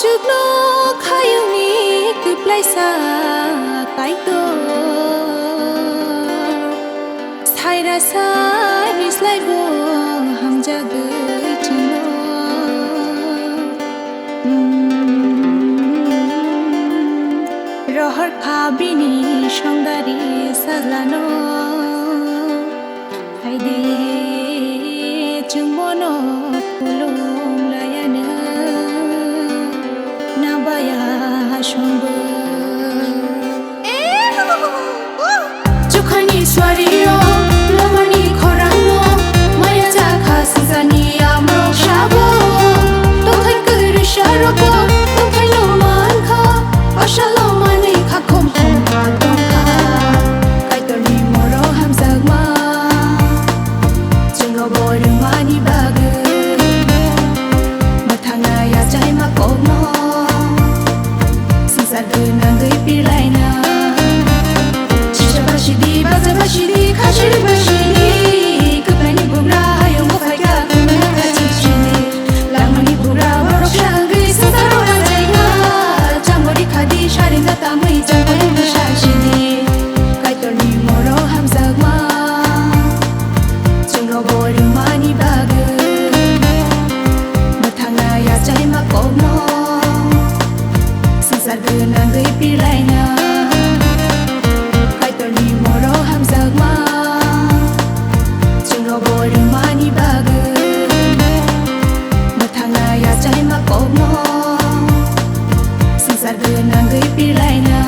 Chuk no khayuni ku plaisa kai to sai ra sai mi slai bo ham ja gei chino rohar khabini songdari sajlano hai de chungmono pulum layana Jukhani swariyo lamani khorangmo maya jakha sinzani amro shabo tothai kuri sharoko tothai lo mankha ashalo mani khakhom khomma tongkha kaitorni moro hamzagma jingro boru mani bag mathanga ya chai ma komo Nangai pilaina Shisha bashidi, baza bashidi, khashiri bashidi Kaplani bumra, hayong bukhaga, kumana kachishini Lamani bumra, warok shangi, sasaro rajaya Jangori khadi, sharinda tamai, jangori mashashini Kaitorni moro hamzagma Jingro bori mani bag Mathanga ya chay makomo Nangai pilaina Kaitorni moro hamzagma Jingro boru mani bag Mathanga ya chay makomo Sansar nangai pilaina